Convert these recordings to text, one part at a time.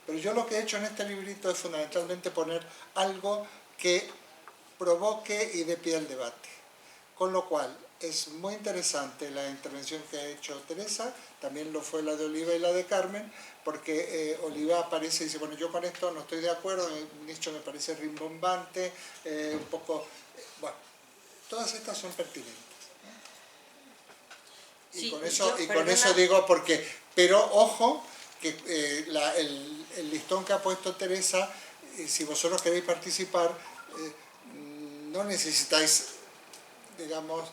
Pero yo lo que he hecho en este librito es fundamentalmente poner algo que provoque y dé pie al debate. Con lo cual, es muy interesante la intervención que ha hecho Teresa, también lo fue la de Oliva y la de Carmen, porque Oliva aparece y dice, bueno, yo con esto no estoy de acuerdo, el hecho me parece rimbombante, un poco... bueno, todas estas son pertinentes. Y Sí, con eso, yo, con eso digo porque... Pero ojo, que el listón que ha puesto Teresa, si vosotros queréis participar, no necesitáis, digamos...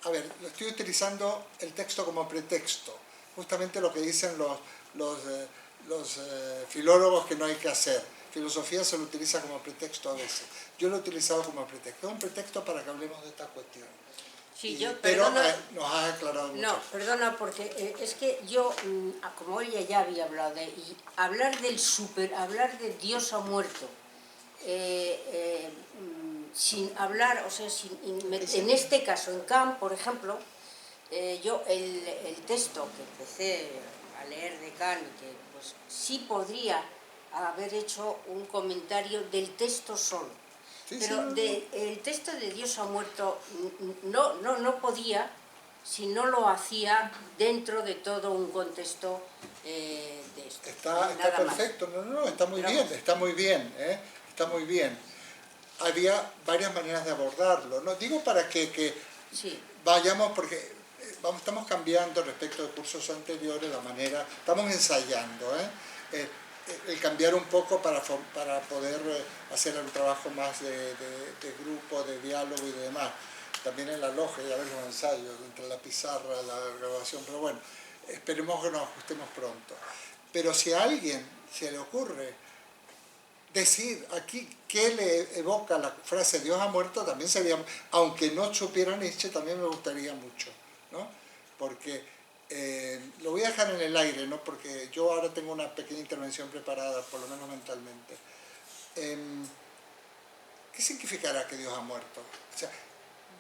A ver, estoy utilizando el texto como pretexto, justamente lo que dicen los filólogos que no hay que hacer. Filosofía se lo utiliza como pretexto a veces. Yo lo he utilizado como pretexto. Es un pretexto para que hablemos de esta cuestión. Sí, yo, pero perdona, nos has aclarado mucho. No, perdona, porque es que yo, como ella ya había hablado de... Y hablar de Dios ha muerto, sin hablar, o sea, en este caso, en Kant, por ejemplo, yo el texto que empecé a leer de Kant, que pues sí podría haber hecho un comentario del texto solo, Sí, pero sí, el texto de Dios ha muerto no podía si no lo hacía dentro de todo un contexto de esto. Está perfecto, no, está muy bien, está muy bien, está muy bien. Había varias maneras de abordarlo, ¿no? Digo para que sí. vayamos, porque estamos cambiando respecto de cursos anteriores la manera, estamos ensayando, el cambiar un poco para poder hacer un trabajo más de grupo, de diálogo y de demás. También en la logia, ya ves los ensayos, entre la pizarra, la grabación, pero bueno, esperemos que nos ajustemos pronto. Pero si a alguien se le ocurre decir aquí qué le evoca la frase Dios ha muerto, también sería, aunque no supiera Nietzsche, también me gustaría mucho, ¿no? Porque lo voy a dejar en el aire, ¿no? Porque yo ahora tengo una pequeña intervención preparada, por lo menos mentalmente. ¿Qué significará que Dios ha muerto? O sea,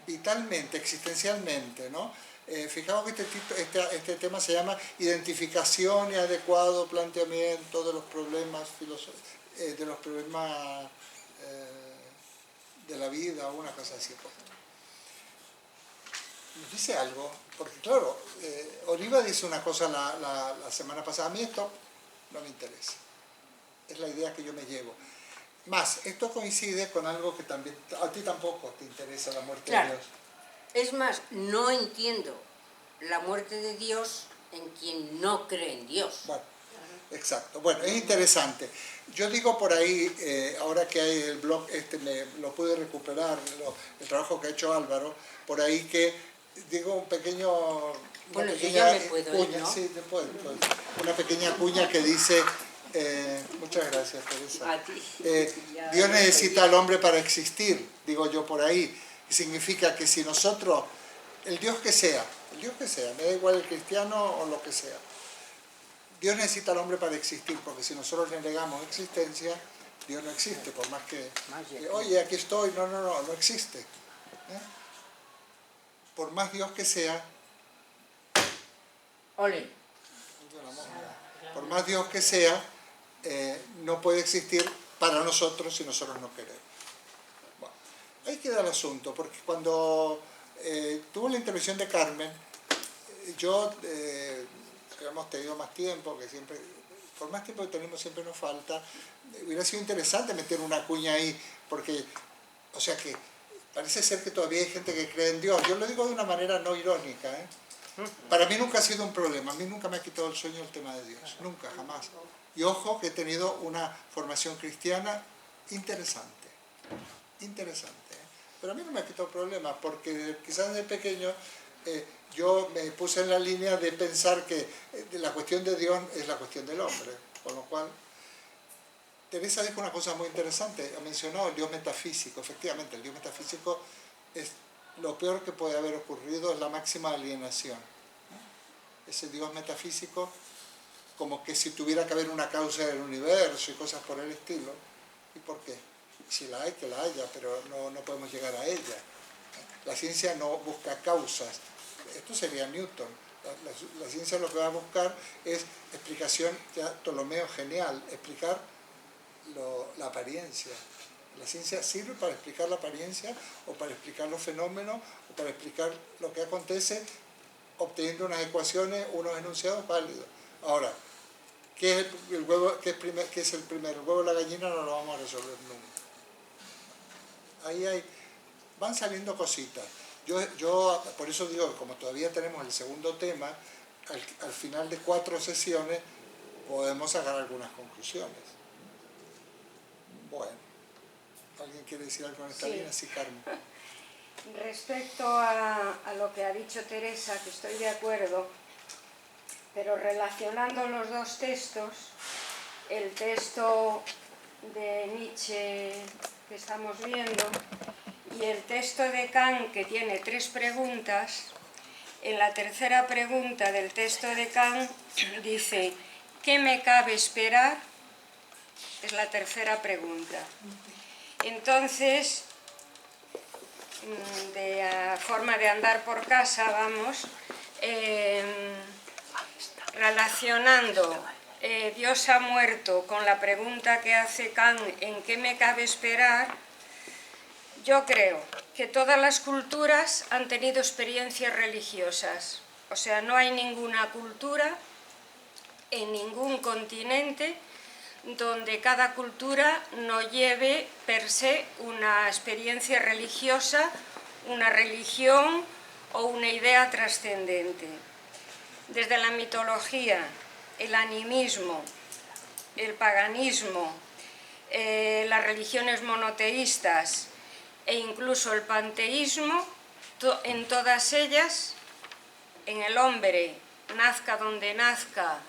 vitalmente, existencialmente, ¿no? Fijaos que este tema se llama identificación y adecuado planteamiento de los problemas de la vida o una cosa así. Nos dice algo, porque claro, Oliva dice una cosa la semana pasada, a mí esto no me interesa, es la idea que yo me llevo. Más, esto coincide con algo que también, a ti tampoco te interesa la muerte de Dios. Es más, no entiendo la muerte de Dios en quien no cree en Dios. Bueno, exacto. Bueno, es interesante. Yo digo por ahí, ahora que hay el blog, lo pude recuperar, el trabajo que ha hecho Álvaro, por ahí que digo un pequeño... Bueno, yo ya me puedo cuña, ir, ¿no? Sí, después, una pequeña cuña que dice... muchas gracias, Teresa. A ti. Dios necesita al hombre para existir, digo yo por ahí. Significa que si nosotros, el Dios que sea, me da igual el cristiano o lo que sea, Dios necesita al hombre para existir, porque si nosotros le negamos existencia, Dios no existe, por más que oye, aquí estoy, no existe. Por más Dios que sea, Ole. Por más Dios que sea, no puede existir para nosotros si nosotros no queremos. Bueno, ahí queda el asunto, porque cuando tuvo la intervención de Carmen, yo, hemos tenido más tiempo, que siempre, por más tiempo que tenemos siempre nos falta, hubiera sido interesante meter una cuña ahí, porque, o sea que, parece ser que todavía hay gente que cree en Dios. Yo lo digo de una manera no irónica, Para mí nunca ha sido un problema, a mí nunca me ha quitado el sueño el tema de Dios, nunca, jamás. Y ojo que he tenido una formación cristiana interesante, pero a mí no me ha quitado problemas, porque quizás desde pequeño yo me puse en la línea de pensar que la cuestión de Dios es la cuestión del hombre, con lo cual Teresa dijo una cosa muy interesante, ha mencionado el Dios metafísico. Efectivamente, el Dios metafísico es lo peor que puede haber ocurrido, es la máxima alienación. Ese Dios metafísico, como que si tuviera que haber una causa del universo y cosas por el estilo. ¿Y por qué? Si la hay, que la haya, pero no podemos llegar a ella. La ciencia no busca causas. Esto sería Newton. La ciencia lo que va a buscar es explicación, ya Ptolomeo genial, explicar la apariencia. La ciencia sirve para explicar la apariencia o para explicar los fenómenos o para explicar lo que acontece obteniendo unas ecuaciones, unos enunciados válidos. Ahora, ¿qué es el huevo, qué es el primero? El huevo o la gallina no lo vamos a resolver nunca. Ahí van saliendo cositas. Yo por eso digo que como todavía tenemos el segundo tema, al final de 4 sesiones podemos sacar algunas conclusiones. Bueno, ¿alguien quiere decir algo en esta línea? Sí, Carmen. Respecto a lo que ha dicho Teresa, que estoy de acuerdo, pero relacionando los dos textos, el texto de Nietzsche que estamos viendo y el texto de Kant, que tiene 3 preguntas, en la tercera pregunta del texto de Kant dice: ¿qué me cabe esperar? Es la tercera pregunta. Entonces, de forma de andar por casa, vamos, relacionando Dios ha muerto con la pregunta que hace Kant, ¿en qué me cabe esperar? Yo creo que todas las culturas han tenido experiencias religiosas. O sea, no hay ninguna cultura en ningún continente donde cada cultura no lleve per se una experiencia religiosa, una religión o una idea trascendente. Desde la mitología, el animismo, el paganismo, las religiones monoteístas e incluso el panteísmo, en todas ellas, en el hombre, nazca donde nazca,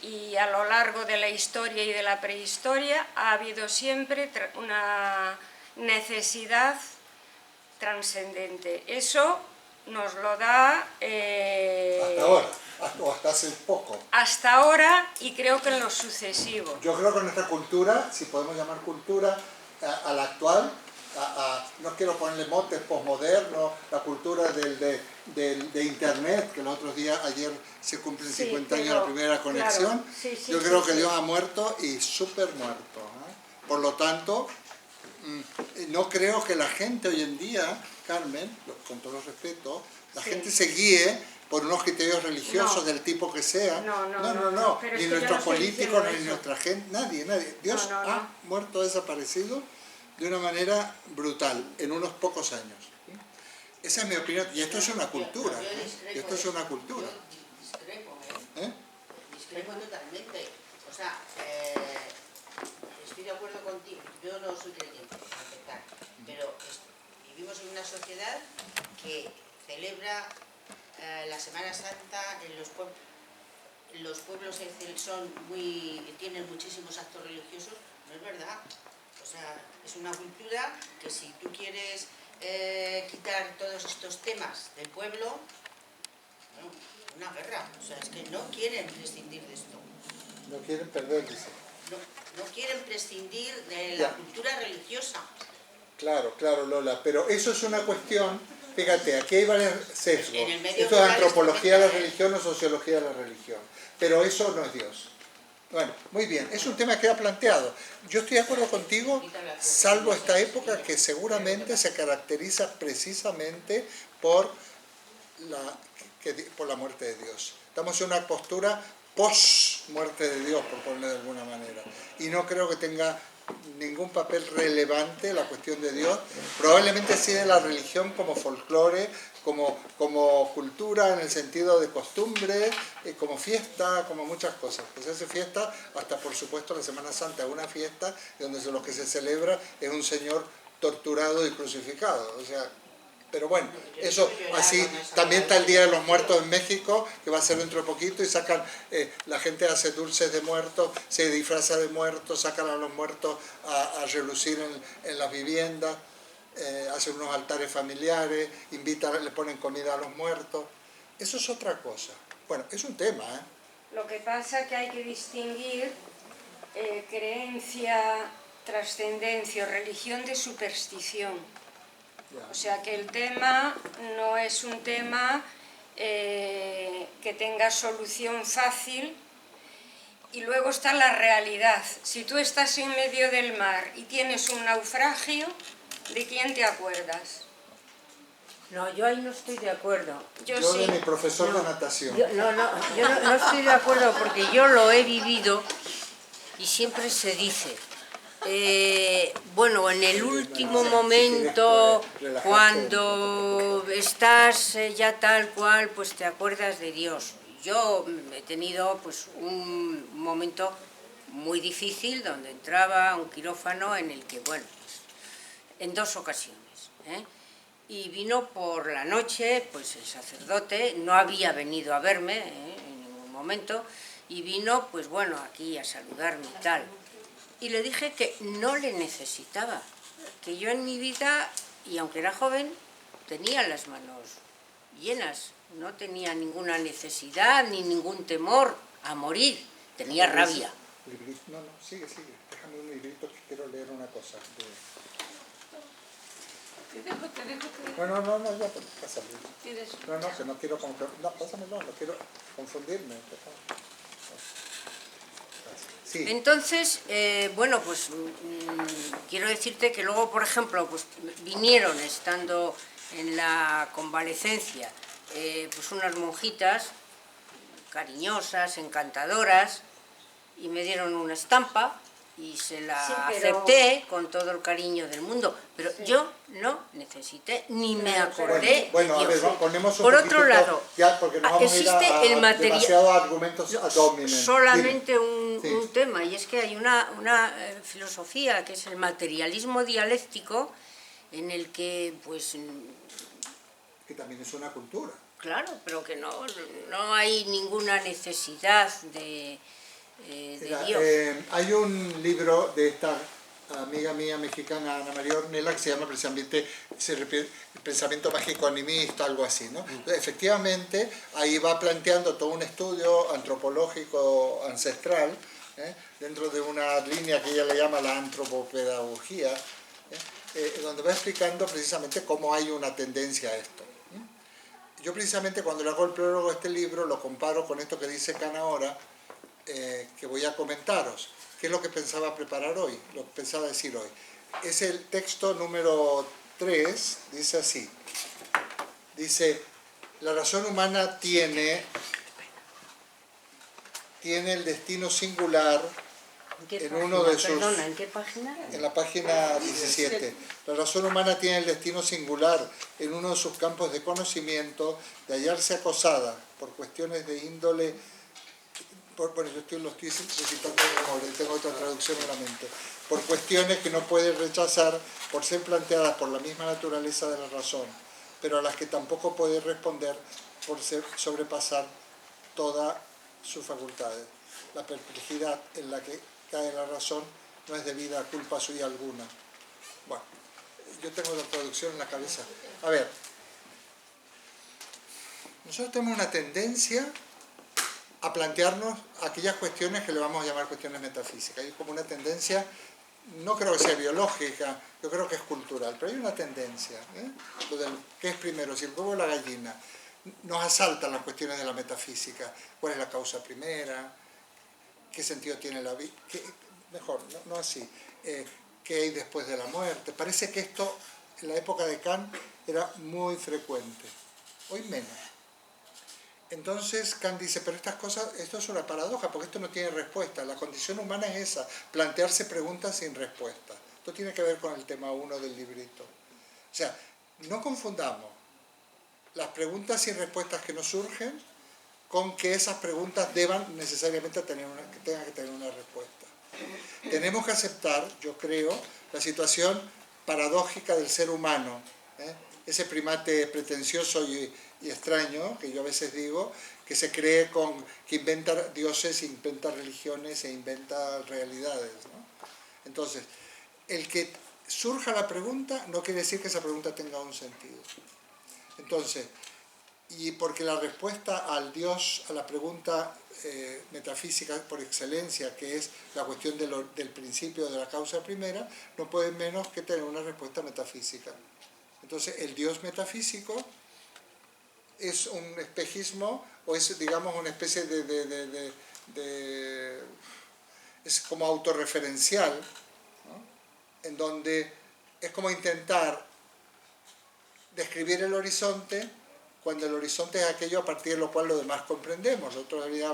y a lo largo de la historia y de la prehistoria ha habido siempre una necesidad trascendente. Eso nos lo da... hasta ahora, o hasta hace poco. Hasta ahora, y creo que en lo sucesivo. Yo creo que nuestra cultura, si podemos llamar cultura, a la actual, no quiero ponerle motes posmoderno, la cultura de Internet, que los otros días, ayer se cumplen 50 años de la primera conexión, claro, yo creo que Dios ha muerto y súper muerto. Por lo tanto, no creo que la gente hoy en día, Carmen, con todo respeto, la gente se guíe por unos criterios religiosos del tipo que sea. No. Ni nuestros políticos, ni nuestra gente, nadie. Dios ha muerto, desaparecido de una manera brutal en unos pocos años. Esa es mi opinión. Y esto es una cultura. Esto es una cultura. Discrepo totalmente. O sea, estoy de acuerdo contigo. Yo no soy creyente, pero vivimos en una sociedad que celebra la Semana Santa en los pueblos. Los pueblos tienen muchísimos actos religiosos. No es verdad. O sea, es una cultura que si tú quieres quitar todos estos temas del pueblo, bueno, una guerra. O sea, es que no quieren prescindir de esto. No quieren perder, dice. No quieren prescindir de la cultura religiosa. Claro, Lola, pero eso es una cuestión, fíjate, aquí hay varios sesgos. Esto es rural antropología de la religión o sociología de la religión, pero eso no es Dios. Bueno, muy bien, es un tema que ha planteado. Yo estoy de acuerdo contigo, salvo esta época que seguramente se caracteriza precisamente por la muerte de Dios. Estamos en una postura post-muerte de Dios, por ponerlo de alguna manera. Y no creo que tenga ningún papel relevante la cuestión de Dios. Probablemente sí de la religión como folclore, como cultura en el sentido de costumbre, como fiesta, como muchas cosas. Pues se hace fiesta, hasta por supuesto la Semana Santa es una fiesta donde lo que se celebra es un Señor torturado y crucificado. O sea, pero bueno, eso así, también está el Día de los Muertos en México, que va a ser dentro de poquito, y sacan, la gente hace dulces de muertos, se disfraza de muertos, sacan a los muertos a relucir en las viviendas, hacen unos altares familiares, le ponen comida a los muertos. Eso es otra cosa. Bueno, es un tema, Lo que pasa es que hay que distinguir creencia, trascendencia, religión de superstición. O sea que el tema no es un tema que tenga solución fácil. Y luego está la realidad. Si tú estás en medio del mar y tienes un naufragio, ¿de quién te acuerdas? No, yo ahí no estoy de acuerdo. Yo Yo sí. de mi profesor de natación. Yo no estoy de acuerdo porque yo lo he vivido y siempre se dice, bueno, en el último momento, cuando estás ya tal cual, pues te acuerdas de Dios. Yo he tenido pues un momento muy difícil donde entraba a un quirófano en el que, bueno, pues, en 2 ocasiones, y vino por la noche, pues el sacerdote no había venido a verme en ningún momento, y vino, pues bueno, aquí a saludarme y tal. Y le dije que no le necesitaba, que yo en mi vida, y aunque era joven, tenía las manos llenas, no tenía ninguna necesidad ni ningún temor a morir, tenía rabia. No, sigue, déjame un librito que quiero leer una cosa. Te dejo. No, ya, pásame. Tienes... No, que no quiero... No, pásamelo, no quiero confundirme. Sí. Entonces, bueno, pues quiero decirte que luego, por ejemplo, pues vinieron, estando en la convalecencia, pues unas monjitas cariñosas, encantadoras, y me dieron una estampa y se la acepté con todo el cariño del mundo, pero yo no necesité ni me acordé bueno, de a ver, Dios. ponemos un por otro lado, ya, porque nos vamos existe a ir el material, demasiados argumentos ad hominem. solamente Sí. un tema, y es que hay una filosofía que es el materialismo dialéctico, en el que pues Que también es una cultura. claro, pero que no hay ninguna necesidad de Mira, Dios. hay un libro de esta amiga mía mexicana, Ana María Ornella, que se llama precisamente el pensamiento mágico animista, algo así, ¿no? Efectivamente, ahí va planteando todo un estudio antropológico ancestral, dentro de una línea que ella le llama la antropopedagogía, donde va explicando precisamente cómo hay una tendencia a esto. Yo precisamente cuando le hago el prólogo a este libro lo comparo con esto que dice Kant ahora, que voy a comentaros, que es lo que pensaba preparar hoy, lo que pensaba decir hoy. Es el texto número 3, dice así, dice, la razón humana tiene el destino singular en uno de sus... Perdona, ¿en qué página? En la página 17. La razón humana tiene el destino singular en uno de sus campos de conocimiento de hallarse acosada por cuestiones de índole... Bueno, yo lo estoy recitando de memoria, tengo otra traducción en la mente. Por cuestiones que no puede rechazar por ser planteadas por la misma naturaleza de la razón, pero a las que tampoco puede responder por sobrepasar todas sus facultades. La perplejidad en la que cae la razón no es debida a culpa suya alguna. Bueno, yo tengo la traducción en la cabeza. A ver, nosotros tenemos una tendencia a plantearnos aquellas cuestiones que le vamos a llamar cuestiones metafísicas. Hay como una tendencia, no creo que sea biológica, yo creo que es cultural, pero hay una tendencia. ¿Qué es primero, si el huevo o la gallina? Nos asaltan las cuestiones de la metafísica. ¿Cuál es la causa primera? ¿Qué sentido tiene la vida? Mejor, no así. ¿Qué hay después de la muerte? Parece que esto, en la época de Kant, era muy frecuente. Hoy menos. Entonces Kant dice, pero estas cosas, esto es una paradoja, porque esto no tiene respuesta. La condición humana es esa, plantearse preguntas sin respuesta. Esto tiene que ver con el tema 1 del librito. O sea, no confundamos las preguntas sin respuestas que nos surgen con que esas preguntas deban necesariamente tengan que tener una respuesta. Tenemos que aceptar, yo creo, la situación paradójica del ser humano, ese primate pretencioso y extraño, que yo a veces digo, que se cree que inventa dioses, inventa religiones e inventa realidades, ¿no? Entonces, el que surja la pregunta no quiere decir que esa pregunta tenga un sentido. Entonces, y porque la respuesta al Dios, a la pregunta metafísica por excelencia, que es la cuestión del principio de la causa primera, no puede menos que tener una respuesta metafísica. Entonces, el Dios metafísico es un espejismo o es, digamos, una especie es como autorreferencial, ¿no? En donde es como intentar describir el horizonte cuando el horizonte es aquello a partir de lo cual lo demás comprendemos. El otro día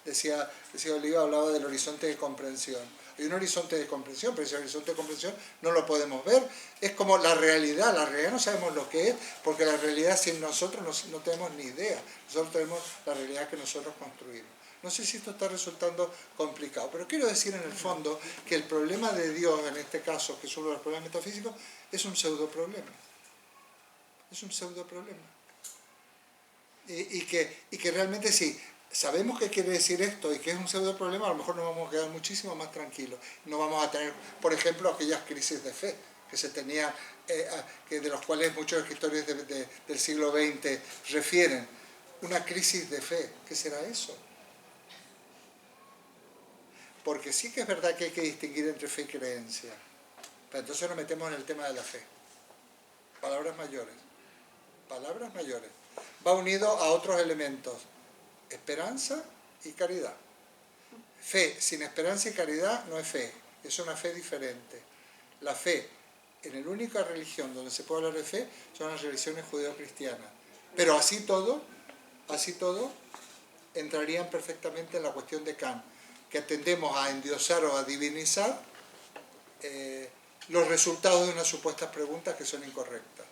decía Oliva, hablaba del horizonte de comprensión. Hay un horizonte de comprensión, pero ese horizonte de comprensión no lo podemos ver. Es como la realidad no sabemos lo que es, porque la realidad sin nosotros no tenemos ni idea. Nosotros tenemos la realidad que nosotros construimos. No sé si esto está resultando complicado, pero quiero decir en el fondo que el problema de Dios, en este caso, que es uno de los problemas metafísicos, es un pseudo problema. Es un pseudo problema. Y que realmente sí, sabemos qué quiere decir esto y que es un pseudo problema, a lo mejor nos vamos a quedar muchísimo más tranquilos. No vamos a tener, por ejemplo, aquellas crisis de fe que se tenían, de los cuales muchos escritores del siglo XX refieren. Una crisis de fe, ¿qué será eso? Porque sí que es verdad que hay que distinguir entre fe y creencia. Pero entonces nos metemos en el tema de la fe. Palabras mayores. Palabras mayores. Va unido a otros elementos. Esperanza y caridad. Fe sin esperanza y caridad no es fe. Es una fe diferente. La fe, en la única religión donde se puede hablar de fe, son las religiones judeo-cristianas. Pero así todo, entrarían perfectamente en la cuestión de Kant, que tendemos a endiosar o a divinizar los resultados de unas supuestas preguntas que son incorrectas.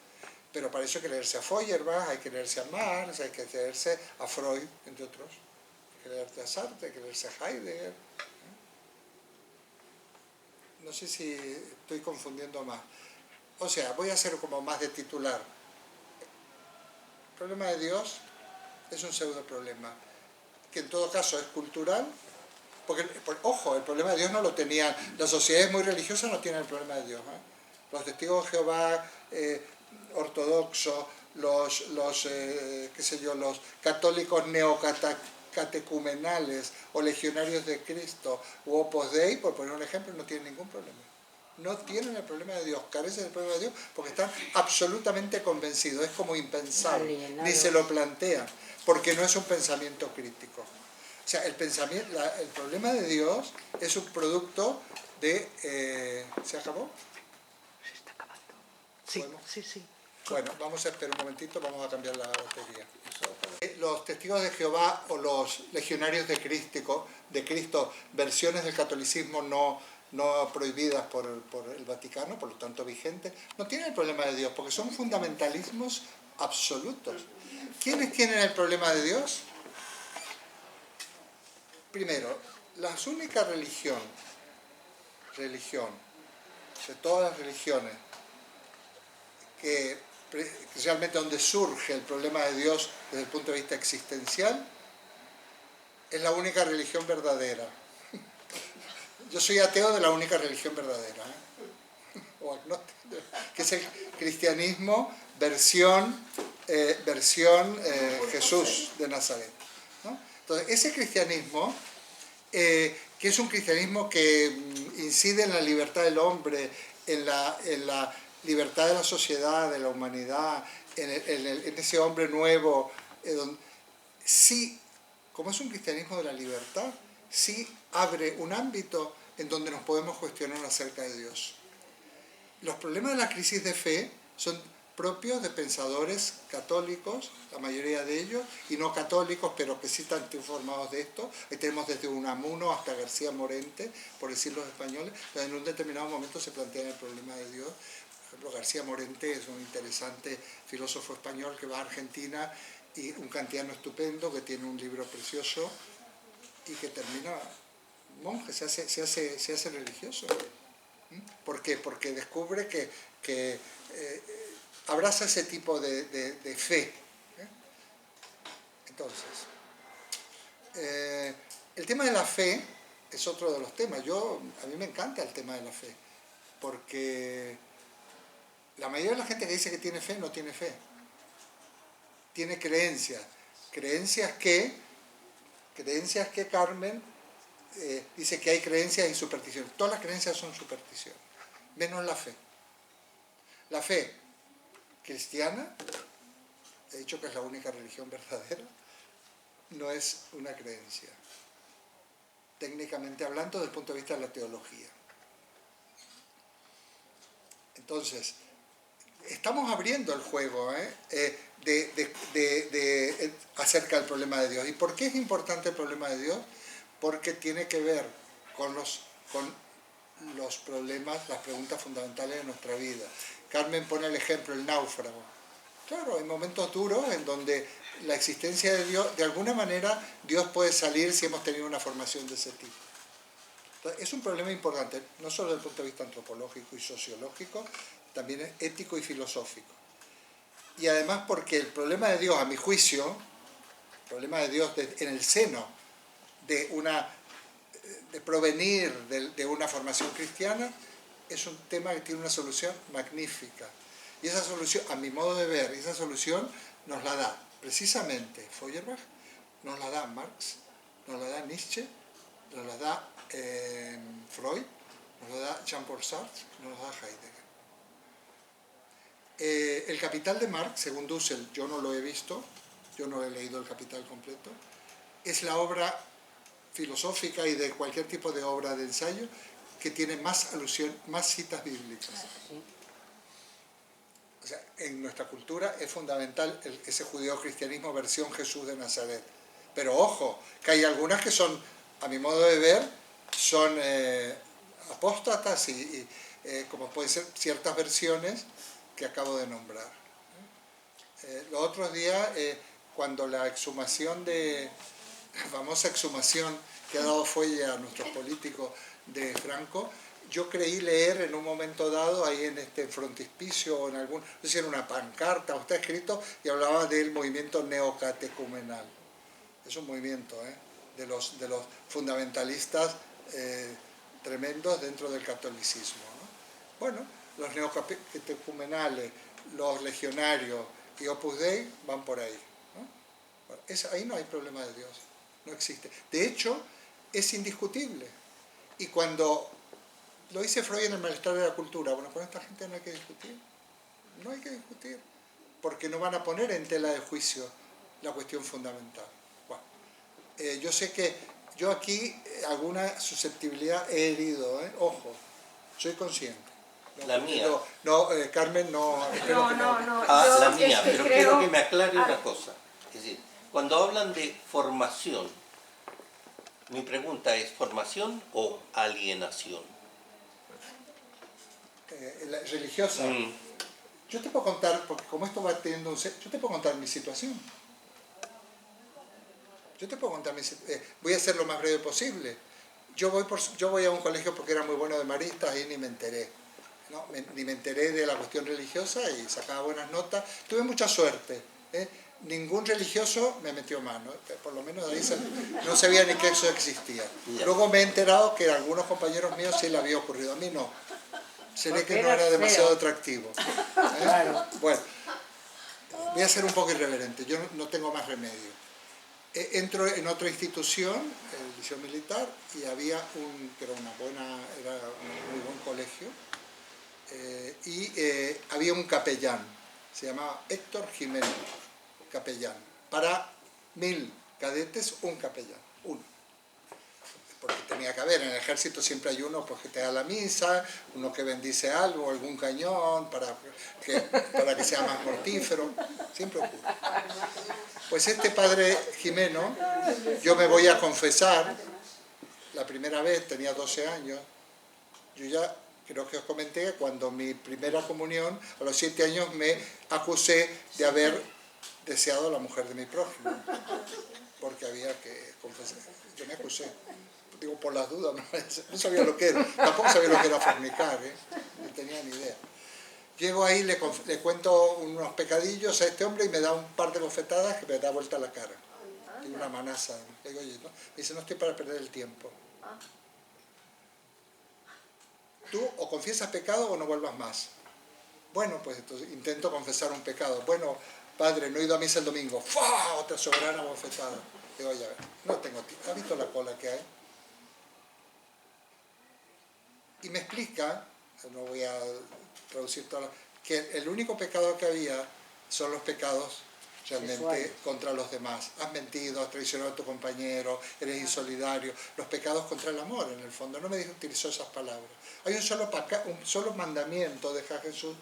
Pero para eso hay que leerse a Feuerbach, hay que leerse a Marx, hay que leerse a Freud, entre otros. Hay que leerse a Sartre, hay que leerse a Heidegger. No sé si estoy confundiendo más. O sea, voy a hacer como más de titular. El problema de Dios es un pseudo problema, que en todo caso es cultural, porque, ojo, el problema de Dios no lo tenían, las sociedades muy religiosas no tienen el problema de Dios, ¿eh? Los testigos de Jehová ortodoxos, los católicos neocatecumenales o legionarios de Cristo u Opus Dei, por poner un ejemplo, no tienen ningún problema. No tienen el problema de Dios, carecen del problema de Dios porque están absolutamente convencidos, es como impensable, ni se lo plantean, porque no es un pensamiento crítico. O sea, el problema de Dios es un producto de... ¿Se acabó? Se está acabando. Sí, sí. Bueno, vamos a esperar un momentito, vamos a cambiar la batería. Los testigos de Jehová o los legionarios de Cristo, versiones del catolicismo no prohibidas por el Vaticano, por lo tanto vigentes, no tienen el problema de Dios, porque son fundamentalismos absolutos. ¿Quiénes tienen el problema de Dios? Primero, la única religión de todas las religiones, que realmente donde surge el problema de Dios desde el punto de vista existencial, es la única religión verdadera. Yo soy ateo de la única religión verdadera, o agnóstico, que es el cristianismo versión Jesús de Nazaret, ¿no? Entonces, ese cristianismo, que es un cristianismo que incide en la libertad del hombre, en la libertad de la sociedad, de la humanidad, en ese hombre nuevo, sí, como es un cristianismo de la libertad, sí abre un ámbito en donde nos podemos cuestionar acerca de Dios. Los problemas de la crisis de fe son propios de pensadores católicos, la mayoría de ellos, y no católicos, pero que sí están informados de esto. Ahí tenemos desde Unamuno hasta García Morente, por decir los españoles, donde en un determinado momento se plantean el problema de Dios. Por ejemplo, García Morente es un interesante filósofo español que va a Argentina, y un kantiano estupendo que tiene un libro precioso y que termina monje, se hace religioso. ¿Por qué? Porque descubre que abraza ese tipo de fe. Entonces, el tema de la fe es otro de los temas. A mí me encanta el tema de la fe, porque la mayoría de la gente que dice que tiene fe no tiene fe. Tiene creencias. Creencias que Carmen dice que hay creencias y supersticiones. Todas las creencias son supersticiones, menos la fe. La fe cristiana he dicho que es la única religión verdadera, no es una creencia, técnicamente hablando desde el punto de vista de la teología. Entonces, estamos abriendo el juego acerca del problema de Dios. ¿Y por qué es importante el problema de Dios? Porque tiene que ver con los problemas, las preguntas fundamentales de nuestra vida. Carmen pone el ejemplo, el náufrago. Claro, hay momentos duros en donde la existencia de Dios, de alguna manera, Dios puede salir si hemos tenido una formación de ese tipo. Entonces, es un problema importante, no solo desde el punto de vista antropológico y sociológico, también es ético y filosófico. Y además porque el problema de Dios, a mi juicio, el problema de Dios en el seno de provenir de una formación cristiana, es un tema que tiene una solución magnífica. Y esa solución, a mi modo de ver, esa solución nos la da precisamente Feuerbach, nos la da Marx, nos la da Nietzsche, nos la da Freud, nos la da Jean-Paul Sartre, nos la da Heidegger. El Capital de Marx, según Dussel, yo no lo he visto, yo no he leído el Capital completo, es la obra filosófica y de cualquier tipo de obra de ensayo que tiene más citas bíblicas. O sea, en nuestra cultura es fundamental ese judeo-cristianismo versión Jesús de Nazaret. Pero ojo, que hay algunas que son, a mi modo de ver, son apóstatas y como pueden ser ciertas versiones que acabo de nombrar. Los otros días, cuando la exhumación la famosa exhumación que ha dado fuelle a nuestros políticos de Franco, yo creí leer en un momento dado, ahí en este frontispicio o en algún, no sé si era una pancarta o está escrito, y hablaba del movimiento neocatecumenal. Es un movimiento de los fundamentalistas tremendos dentro del catolicismo, ¿no? Bueno, los neocatecumenales, los legionarios y Opus Dei van por ahí, ¿no? Bueno, ahí no hay problema de Dios, no existe. De hecho, es indiscutible. Y cuando lo dice Freud en El malestar de la cultura, bueno, con esta gente no hay que discutir. No hay que discutir, porque no van a poner en tela de juicio la cuestión fundamental. Bueno, yo sé que yo aquí alguna susceptibilidad he herido, ojo, soy consciente. No, la mía. Carmen, no. No. La mía, pero quiero que me aclare una cosa. Es decir, cuando hablan de formación, mi pregunta es, ¿formación o alienación? Religiosa. Yo te puedo contar, porque como esto va teniendo yo te puedo contar mi situación. Voy a ser lo más breve posible. Yo voy a un colegio porque era muy bueno de maristas y ni me enteré. ¿No? Ni me enteré de la cuestión religiosa y sacaba buenas notas. Tuve mucha suerte. Ningún religioso me metió mano. Por lo menos ahí no sabía ni que eso existía. Luego me he enterado que a algunos compañeros míos sí le había ocurrido. A mí no. Se ve que no era demasiado atractivo. Claro. Bueno, voy a ser un poco irreverente. Yo no tengo más remedio. Entro en otra institución, el Liceo Militar, y había era un muy buen colegio, y había un capellán, se llamaba Héctor Jiménez, capellán. Para 1000 cadetes, un capellán, uno. Porque tenía que haber, en el ejército siempre hay uno pues, que te da la misa, uno que bendice algo, algún cañón, para que sea más mortífero, siempre ocurre. Pues este padre Jimeno, yo me voy a confesar, la primera vez tenía 12 años, yo ya creo que os comenté que cuando mi primera comunión, a los 7 años me acusé de haber deseado a la mujer de mi prójimo, porque había que confesar, yo me acusé. Digo, por las dudas, no sabía lo que era, tampoco sabía lo que era fornicar, no tenía ni idea. Llego ahí, le cuento unos pecadillos a este hombre y me da un par de bofetadas que me da vuelta la cara. Tiene una manaza. Le digo, oye, ¿no? Me dice, no estoy para perder el tiempo. Tú o confiesas pecado o no vuelvas más. Bueno, pues entonces intento confesar un pecado. Bueno, padre, no he ido a misa el domingo. ¡Fua! Otra soberana bofetada. Digo, oye, a ver, no tengo tiempo. ¿Has visto la cola que hay? Y me explica, no voy a traducir todo, que el único pecado que había son los pecados realmente Sexual. contra los demás. Has mentido, has traicionado a tu compañero, eres insolidario. Los pecados contra el amor, en el fondo. No me utilizó esas palabras. Hay un solo mandamiento, deja Jesús,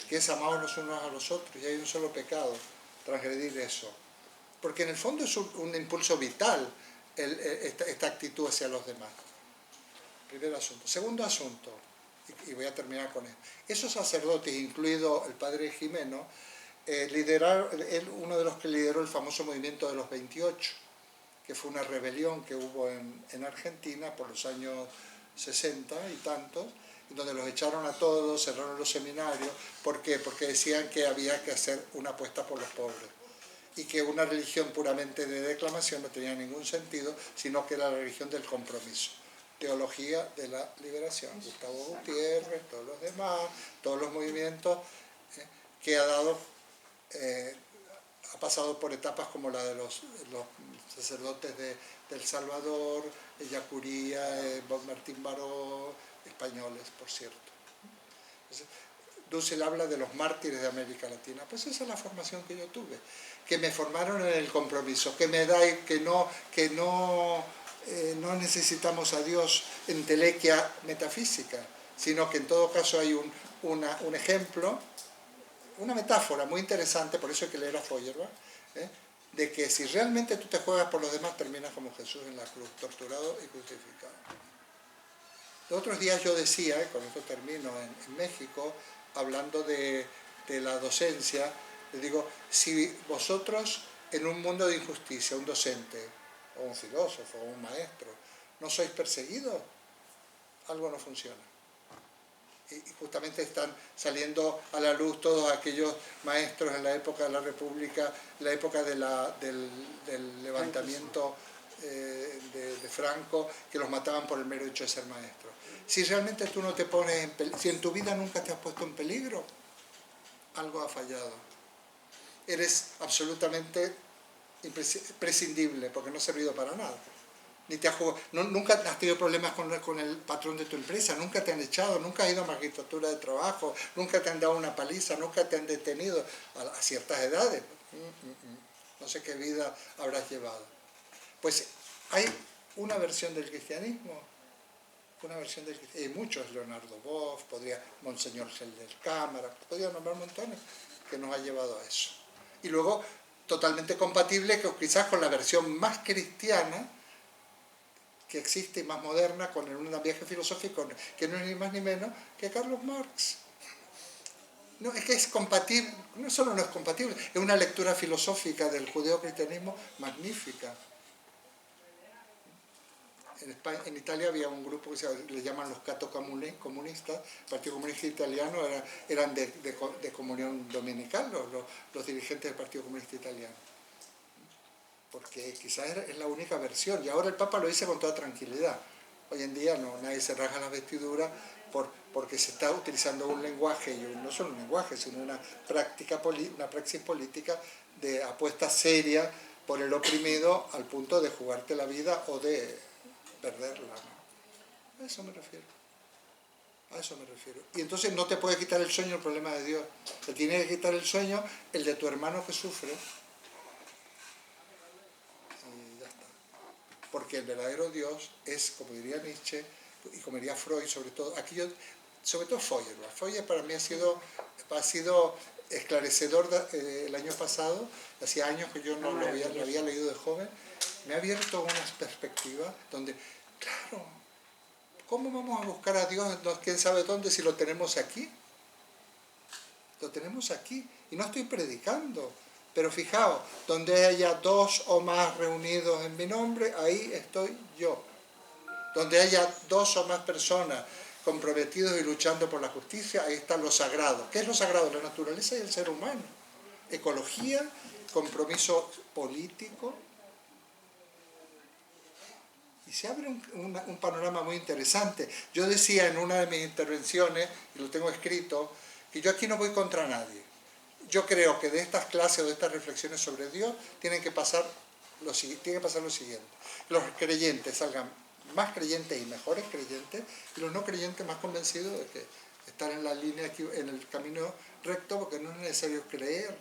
que es amados los unos a los otros, y hay un solo pecado, transgredir eso. Porque en el fondo es un impulso vital esta actitud hacia los demás. Primer asunto. Segundo asunto, y voy a terminar con esto. Esos sacerdotes, incluido el padre Jimeno, él uno de los que lideró el famoso movimiento de los 28, que fue una rebelión que hubo en Argentina por los años 60 y tantos, donde los echaron a todos, cerraron los seminarios. ¿Por qué? Porque decían que había que hacer una apuesta por los pobres y que una religión puramente de declamación no tenía ningún sentido, sino que era la religión del compromiso. Teología de la liberación. Gustavo Gutiérrez, todos los demás, todos los movimientos que ha dado, ha pasado por etapas como la de los sacerdotes de El Salvador, Yacuría, Martín Baró, españoles, por cierto. Entonces, Dussel habla de los mártires de América Latina. Pues esa es la formación que yo tuve, que me formaron en el compromiso, que me da que no necesitamos a Dios en telequia metafísica, sino que en todo caso hay un ejemplo, una metáfora muy interesante, por eso hay que leer a Feuerbach, de que si realmente tú te juegas por los demás, terminas como Jesús en la cruz, torturado y crucificado. Los otros días yo decía, con esto termino, en México, hablando de la docencia, les digo, si vosotros en un mundo de injusticia, un docente, o un filósofo, o un maestro, no sois perseguidos, algo no funciona. Y justamente están saliendo a la luz todos aquellos maestros en la época de la República, la época del levantamiento de Franco, que los mataban por el mero hecho de ser maestros. Si realmente tú no te pones en peligro, si en tu vida nunca te has puesto en peligro, algo ha fallado. Eres absolutamente prescindible, porque no ha servido para nada. Ni te has jugado, nunca has tenido problemas con el patrón de tu empresa, nunca te han echado, nunca has ido a magistratura de trabajo, nunca te han dado una paliza, nunca te han detenido a ciertas edades. No sé qué vida habrás llevado. Pues hay una versión del cristianismo, hay muchos, Leonardo Boff, Monseñor Gel del Cámara, podría nombrar montones, que nos ha llevado a eso. Y luego, totalmente compatible quizás con la versión más cristiana que existe y más moderna, con un viaje filosófico que no es ni más ni menos que Carlos Marx. No, es que es compatible, no solo no es compatible, es una lectura filosófica del judeocristianismo magnífica. En Italia había un grupo que le llaman los cato-comunistas, el Partido Comunista Italiano eran de comunión dominical, los dirigentes del Partido Comunista Italiano. Porque quizás es la única versión, y ahora el Papa lo dice con toda tranquilidad. Hoy en día nadie se rasga las vestiduras porque se está utilizando un lenguaje, y no solo un lenguaje, sino una praxis política de apuesta seria por el oprimido al punto de jugarte la vida o de perderla, ¿no? A eso me refiero. Y entonces no te puede quitar el sueño el problema de Dios. Te tiene que quitar el sueño el de tu hermano que sufre. Y ya está. Porque el verdadero Dios es, como diría Nietzsche, y como diría Freud, sobre todo Feuerbach. Feuerbach para mí ha sido esclarecedor el año pasado. Hacía años que yo no lo había leído de joven. Me ha abierto unas perspectivas donde, claro, ¿cómo vamos a buscar a Dios quién sabe dónde si lo tenemos aquí? Lo tenemos aquí. Y no estoy predicando, pero fijaos, donde haya dos o más reunidos en mi nombre, ahí estoy yo. Donde haya dos o más personas comprometidos y luchando por la justicia, ahí está lo sagrado. ¿Qué es lo sagrado? La naturaleza y el ser humano. Ecología, compromiso político. Y se abre un panorama muy interesante. Yo decía en una de mis intervenciones, y lo tengo escrito, que yo aquí no voy contra nadie. Yo creo que de estas clases o de estas reflexiones sobre Dios tiene que pasar lo siguiente. Los creyentes salgan más creyentes y mejores creyentes, y los no creyentes más convencidos de que están en la línea, en el camino recto, porque no es necesario creer.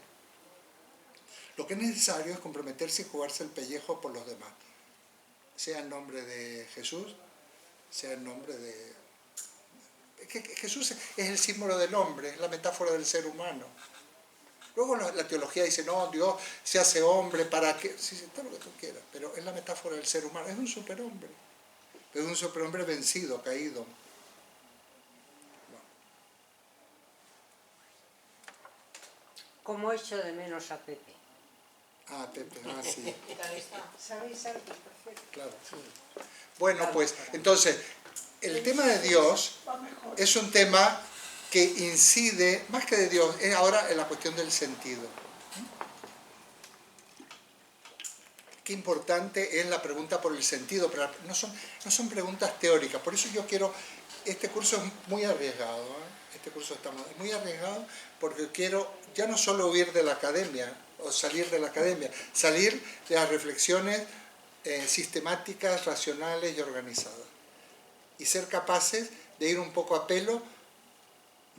Lo que es necesario es comprometerse y jugarse el pellejo por los demás. Sea en nombre de Jesús, sea en nombre de... Jesús es el símbolo del hombre, es la metáfora del ser humano. Luego la teología dice, no, Dios se hace hombre para que... Sí, todo lo que tú quieras, pero es la metáfora del ser humano, es un superhombre. Es un superhombre vencido, caído. ¿Cómo echo de menos a Pepe? Ah, Pepe, sí. ¿Sabéis algo? Perfecto. Claro. Bueno, pues, entonces, el tema de Dios es un tema que incide, más que de Dios, es ahora en la cuestión del sentido. Qué importante es la pregunta por el sentido, pero no son preguntas teóricas. Por eso yo quiero, este curso es muy arriesgado, este curso está muy arriesgado porque quiero ya no solo huir de la academia, o salir de la academia, salir de las reflexiones sistemáticas, racionales y organizadas. Y ser capaces de ir un poco a pelo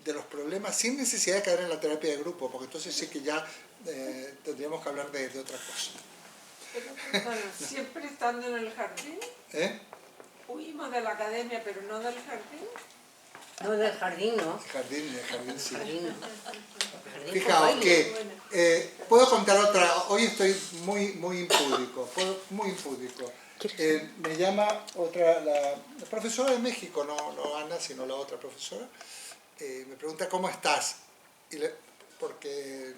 de los problemas sin necesidad de caer en la terapia de grupo, porque entonces sí que ya tendríamos que hablar de otra cosa. Pero, siempre estando en el jardín, huimos de la academia, pero no del jardín. No, del jardín, ¿no? El jardín sí. Jardín. Fijaos que puedo contar otra, hoy estoy muy impúdico, muy impúdico. Me llama la profesora de México, no Ana, sino la otra profesora, me pregunta ¿cómo estás? Porque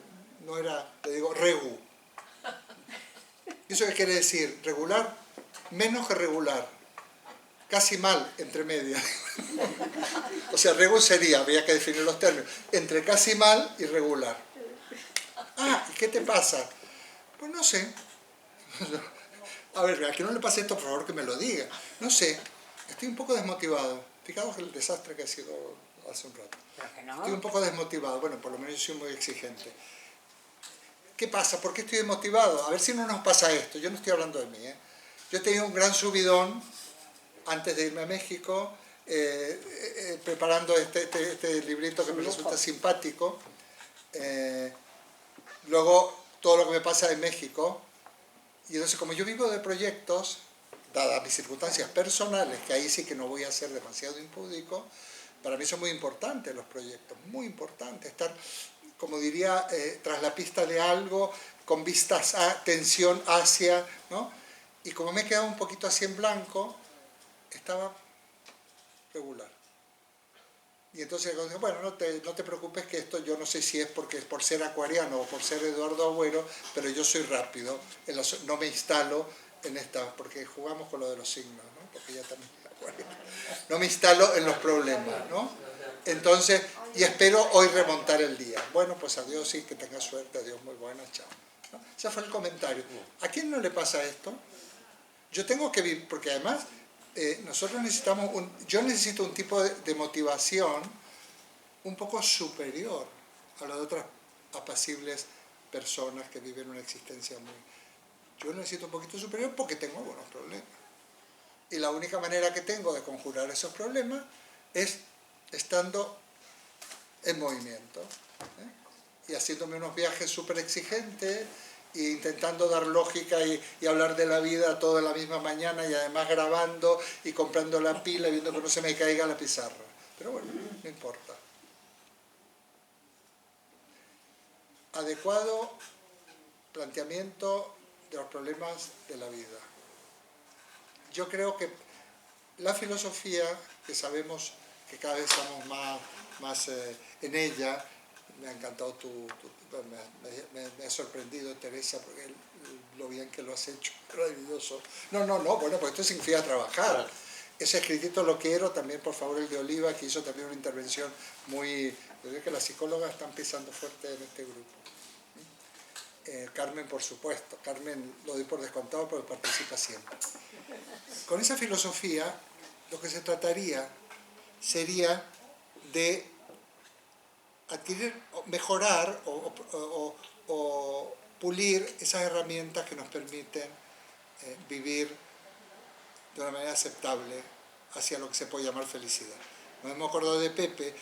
no era, le digo regu. ¿Y eso qué quiere decir? Regular, menos que regular, casi mal, entre medias. O sea, regu sería, habría que definir los términos, entre casi mal y regular. Ah, ¿y qué te pasa? Pues no sé. A ver, a que no le pase esto, por favor, que me lo diga. No sé, estoy un poco desmotivado. Fijaos el desastre que ha sido hace un rato. Estoy un poco desmotivado, bueno, por lo menos yo soy muy exigente. ¿Qué pasa? ¿Por qué estoy desmotivado? A ver si no nos pasa esto. Yo no estoy hablando de mí, Yo he tenido un gran subidón antes de irme a México, preparando este librito que me resulta simpático. Luego, todo lo que me pasa en México. Y entonces, como yo vivo de proyectos, dadas mis circunstancias personales, que ahí sí que no voy a ser demasiado impúdico, para mí son muy importantes los proyectos, muy importantes. Estar, como diría, tras la pista de algo, con vistas a tensión hacia, ¿no? Y como me he quedado un poquito así en blanco, estaba regular. Y entonces, bueno, no te preocupes que esto yo no sé si es porque es por ser acuariano o por ser Eduardo Agüero, pero yo soy rápido, no me instalo en esta, porque jugamos con lo de los signos, ¿no? Porque ya también no me instalo en los problemas, ¿no? Entonces, y espero hoy remontar el día. Bueno, pues adiós y que tenga suerte, adiós, muy buena, chao. ¿No? Ese fue el comentario. ¿A quién no le pasa esto? Yo tengo que vivir, porque además nosotros necesitamos, yo necesito un tipo de motivación un poco superior a la de otras apacibles personas que viven una existencia muy... Yo necesito un poquito superior porque tengo algunos problemas. Y la única manera que tengo de conjurar esos problemas es estando en movimiento, y haciéndome unos viajes súper exigentes e intentando dar lógica y hablar de la vida toda la misma mañana y además grabando y comprando la pila y viendo que no se me caiga la pizarra. Pero bueno, no importa. Adecuado planteamiento de los problemas de la vida. Yo creo que la filosofía, que sabemos que cada vez estamos más en ella, me ha encantado me ha sorprendido Teresa, porque lo bien que lo has hecho, maravilloso. No, bueno, pues esto significa trabajar. Claro. Ese escritito lo quiero, también por favor el de Oliva, que hizo también una intervención muy... Yo creo que las psicólogas están pisando fuerte en este grupo. Carmen, por supuesto, Carmen lo doy por descontado porque participa siempre. Con esa filosofía, lo que se trataría sería de adquirir, mejorar o pulir esas herramientas que nos permiten vivir de una manera aceptable hacia lo que se puede llamar felicidad. Nos hemos acordado de Pepe,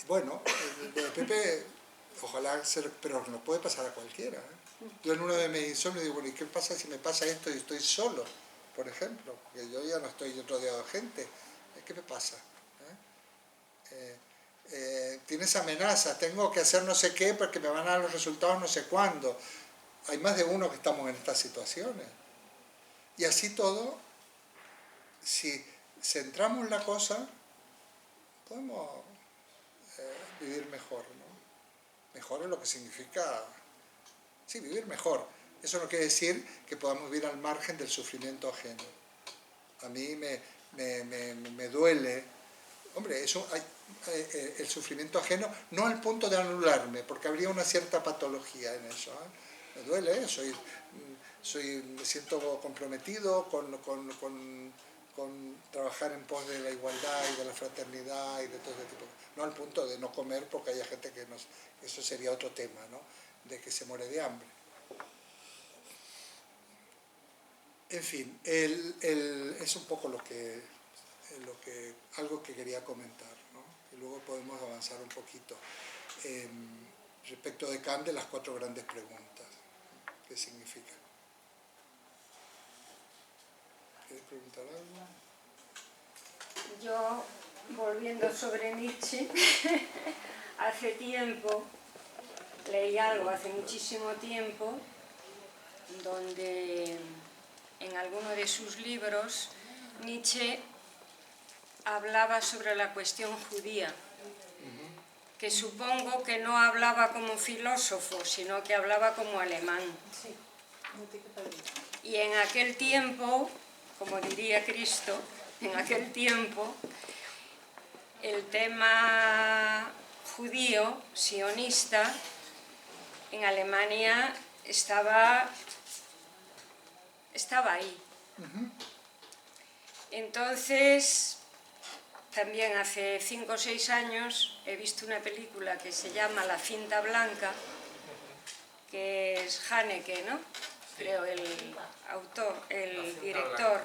bueno, de Pepe ojalá pero nos puede pasar a cualquiera. Yo en uno de mis insomnios digo, bueno, ¿y qué pasa si me pasa esto y estoy solo, por ejemplo? Porque yo ya no estoy rodeado de gente. ¿Qué me pasa? Tienes amenazas, tengo que hacer no sé qué porque me van a dar los resultados no sé cuándo. Hay más de uno que estamos en estas situaciones. Y así todo, si centramos la cosa, podemos vivir mejor, ¿no? Mejor es lo que significa, sí, vivir mejor. Eso no quiere decir que podamos vivir al margen del sufrimiento ajeno. A mí me duele, hombre, el sufrimiento ajeno, no al punto de anularme, porque habría una cierta patología en eso, Me duele, me siento comprometido con trabajar en pos de la igualdad y de la fraternidad y de todo ese tipo. No al punto de no comer, porque hay gente que eso sería otro tema, ¿no? De que se muere de hambre. En fin, es un poco algo que quería comentar, ¿no? Y luego podemos avanzar un poquito. Respecto de Kant, de las 4 grandes preguntas. ¿Qué significa? ¿Quieres preguntar algo? Yo, volviendo sobre Nietzsche, hace tiempo, leí algo hace muchísimo tiempo, donde en alguno de sus libros Nietzsche hablaba sobre la cuestión judía, que supongo que no hablaba como filósofo, sino que hablaba como alemán. Y en aquel tiempo, como diría Cristo, en aquel tiempo, el tema judío, sionista, en Alemania estaba ahí. Entonces, también hace 5 o 6 años he visto una película que se llama La cinta blanca, que es Haneke, ¿no? Creo, el autor, el director.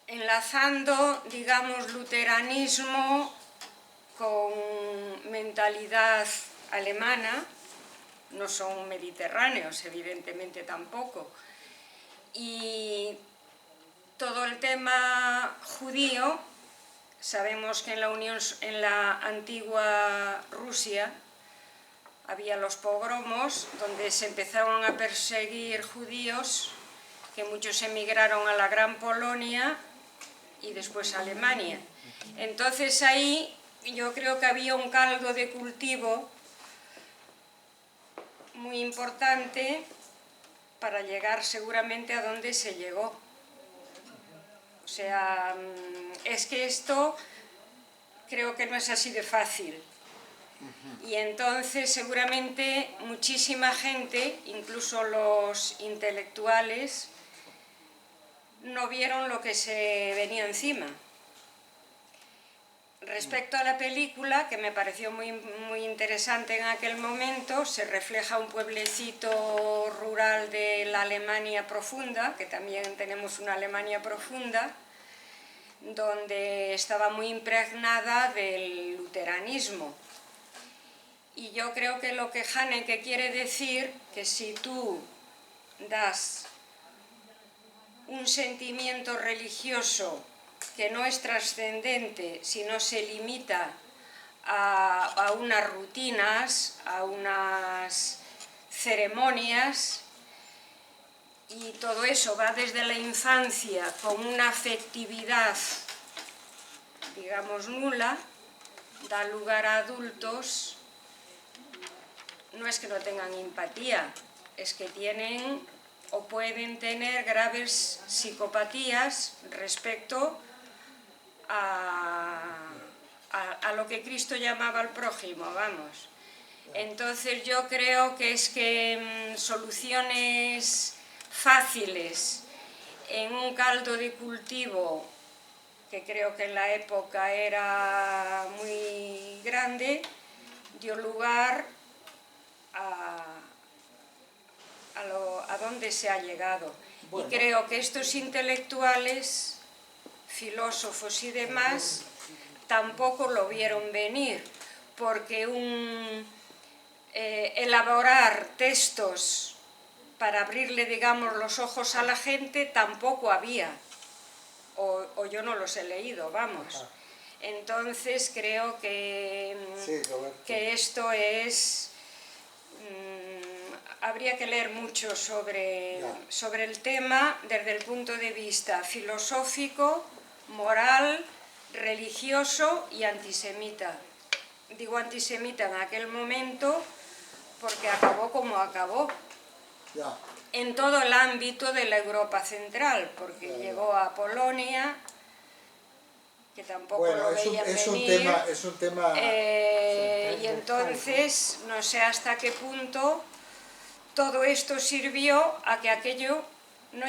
Enlazando, digamos, luteranismo con mentalidad alemana, no son mediterráneos, evidentemente tampoco, y todo el tema judío, sabemos que en la antigua Rusia había los pogromos, donde se empezaron a perseguir judíos, que muchos emigraron a la Gran Polonia y después a Alemania. Entonces ahí yo creo que había un caldo de cultivo muy importante para llegar seguramente a donde se llegó. O sea, es que esto creo que no es así de fácil. Y entonces seguramente muchísima gente, incluso los intelectuales, no vieron lo que se venía encima. Respecto a la película, que me pareció muy interesante en aquel momento, se refleja un pueblecito rural de la Alemania profunda, que también tenemos una Alemania profunda, donde estaba muy impregnada del luteranismo. Y yo creo que lo que Haneke quiere decir, que si tú das un sentimiento religioso que no es trascendente, sino se limita a unas rutinas, a unas ceremonias, y todo eso va desde la infancia con una afectividad, digamos, nula, da lugar a adultos, no es que no tengan empatía, es que tienen o pueden tener graves psicopatías respecto a lo que Cristo llamaba al prójimo, vamos. Entonces yo creo que es que soluciones fáciles en un caldo de cultivo, que creo que en la época era muy grande, dio lugar a dónde se ha llegado. Bueno. Y creo que estos intelectuales, filósofos y demás, tampoco lo vieron venir, porque elaborar textos para abrirle, digamos, los ojos a la gente tampoco había, o yo no los he leído, vamos. Entonces creo que esto es... habría que leer mucho sobre el tema desde el punto de vista filosófico, moral, religioso y antisemita. Digo antisemita en aquel momento porque acabó como acabó. En todo el ámbito de la Europa central, porque llegó a Polonia, que tampoco lo veían venir. Es un tema y entonces, no sé hasta qué punto todo esto sirvió a que aquello no